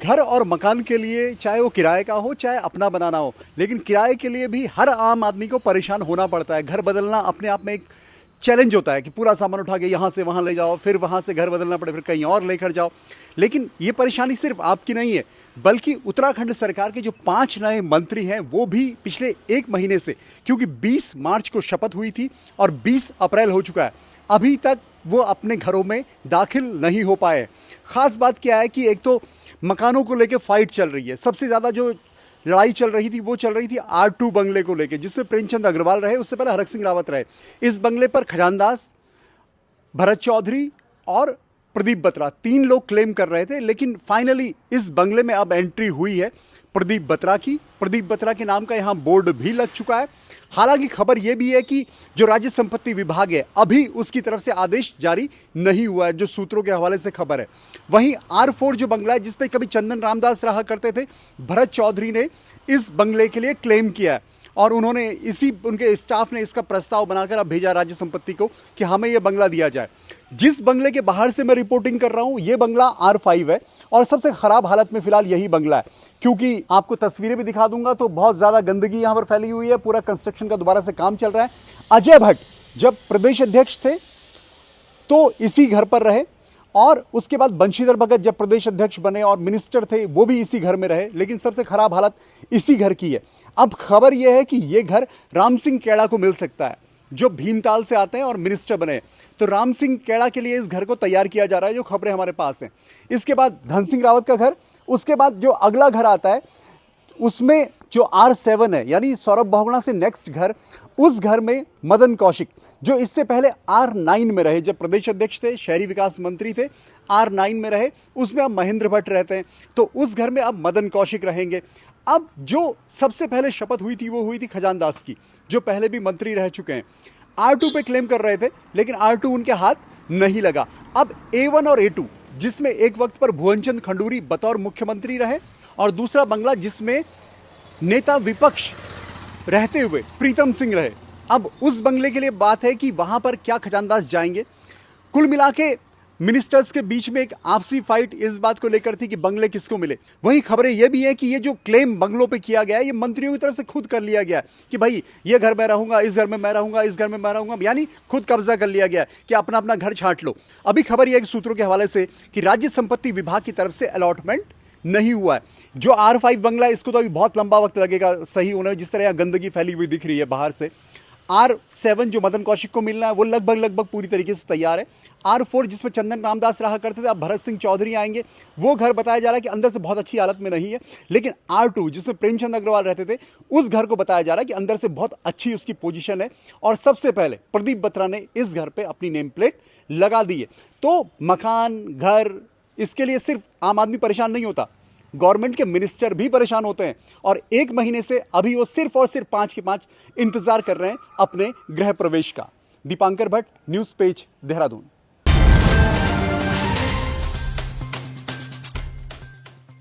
घर और मकान के लिए, चाहे वो किराए का हो चाहे अपना बनाना हो, लेकिन किराए के लिए भी हर आम आदमी को परेशान होना पड़ता है। घर बदलना अपने आप में एक चैलेंज होता है कि पूरा सामान उठा के यहाँ से वहाँ ले जाओ, फिर वहाँ से घर बदलना पड़े, फिर कहीं और लेकर जाओ। लेकिन ये परेशानी सिर्फ आपकी नहीं है, बल्कि उत्तराखंड सरकार के जो 5 नए मंत्री हैं वो भी पिछले 1 महीने से, क्योंकि 20 मार्च को शपथ हुई थी और 20 अप्रैल हो चुका है, अभी तक वो अपने घरों में दाखिल नहीं हो पाए। खास बात क्या है कि एक तो मकानों को लेकर फाइट चल रही है। सबसे ज़्यादा जो लड़ाई चल रही थी वो चल रही थी R2 बंगले को लेकर, जिसमें प्रेमचंद अग्रवाल रहे, उससे पहले हरक सिंह रावत रहे। इस बंगले पर खजानदास, भरत चौधरी और प्रदीप बत्रा 3 लोग क्लेम कर रहे थे, लेकिन फाइनली इस बंगले में अब एंट्री हुई है प्रदीप बत्रा की। प्रदीप बत्रा के नाम का यहाँ बोर्ड भी लग चुका है। हालांकि खबर यह भी है कि जो राज्य संपत्ति विभाग है, अभी उसकी तरफ से आदेश जारी नहीं हुआ है, जो सूत्रों के हवाले से खबर है। वहीं R4 जो बंगला है, जिसपे कभी चंदन रामदास रहा करते थे, भरत चौधरी ने इस बंगले के लिए क्लेम किया है और उन्होंने उनके स्टाफ ने इसका प्रस्ताव बनाकर अब भेजा राज्य संपत्ति को कि हमें यह बंगला दिया जाए। जिस बंगले के बाहर से मैं रिपोर्टिंग कर रहा हूं, यह बंगला R5 है और सबसे खराब हालत में फिलहाल यही बंगला है, क्योंकि आपको तस्वीरें भी दिखा दूंगा तो बहुत ज्यादा गंदगी यहां पर फैली हुई है। पूरा कंस्ट्रक्शन का दोबारा से काम चल रहा है। अजय भट्ट जब प्रदेश अध्यक्ष थे तो इसी घर पर रहे, और उसके बाद बंशीधर भगत जब प्रदेश अध्यक्ष बने और मिनिस्टर थे वो भी इसी घर में रहे, लेकिन सबसे खराब हालत इसी घर की है। अब खबर यह है कि यह घर राम सिंह केड़ा को मिल सकता है, जो भीमताल से आते हैं और मिनिस्टर बने। तो राम सिंह केड़ा के लिए इस घर को तैयार किया जा रहा है, जो खबरें हमारे पास हैं। इसके बाद धन सिंह रावत का घर, उसके बाद जो अगला घर आता है उसमें जो R7 है, यानी सौरभ बहुगुणा से नेक्स्ट घर, उस घर में मदन कौशिक, जो इससे पहले R9 में रहे, जब प्रदेश अध्यक्ष थे, शहरी विकास मंत्री थे, R9 में रहे, उसमें अब महेंद्र भट्ट रहते हैं, तो उस घर में अब मदन कौशिक रहेंगे। अब जो सबसे पहले शपथ हुई थी वो हुई थी खजानदास की, जो पहले भी मंत्री रह चुके हैं। R2 पे क्लेम कर रहे थे, लेकिन R2 उनके हाथ नहीं लगा। अब A1 और A2, जिसमें एक वक्त पर भुवनचंद खंडूरी बतौर मुख्यमंत्री रहे, और दूसरा बंगला जिसमें नेता विपक्ष रहते हुए प्रीतम सिंह रहे, अब उस बंगले के लिए बात है कि वहां पर क्या खजानदास जाएंगे। कुल मिला के मिनिस्टर्स के बीच में एक आपसी फाइट इस बात को लेकर थी कि बंगले किसको मिले। वहीं खबरें यह भी है कि ये जो क्लेम बंगलों पे किया गया है, ये मंत्रियों की तरफ से खुद कर लिया गया है कि भाई ये घर में रहूंगा, इस घर में मैं रहूंगा, इस घर में मैं रहूंगा, यानी खुद कब्जा कर लिया गया है कि अपना अपना घर छांट लो। अभी खबर यह है कि सूत्रों के हवाले से कि राज्य संपत्ति विभाग की तरफ से अलॉटमेंट नहीं हुआ है। जो R5 बंगला है, इसको तो अभी बहुत लंबा वक्त लगेगा सही होने में, जिस तरह यहाँ गंदगी फैली हुई दिख रही है बाहर से। R7 जो मदन कौशिक को मिलना है वो लगभग पूरी तरीके से तैयार है। R4 जिसमें चंदन रामदास रहा करते थे, अब भरत सिंह चौधरी आएंगे, वो घर बताया जा रहा है कि अंदर से बहुत अच्छी हालत में नहीं है। लेकिन R2 जिसमें प्रेमचंद अग्रवाल रहते थे, उस घर को बताया जा रहा है कि अंदर से बहुत अच्छी उसकी पोजीशन है, और सबसे पहले प्रदीप बत्रा ने इस घर पे अपनी नेम प्लेट लगा दी है। तो मकान, घर, इसके लिए सिर्फ आम आदमी परेशान नहीं होता, गवर्नमेंट के मिनिस्टर भी परेशान होते हैं, और 1 महीने से अभी वो सिर्फ और सिर्फ 5 के 5 इंतजार कर रहे हैं अपने गृह प्रवेश का। Dipankar Bhatt, news page, Dehradun.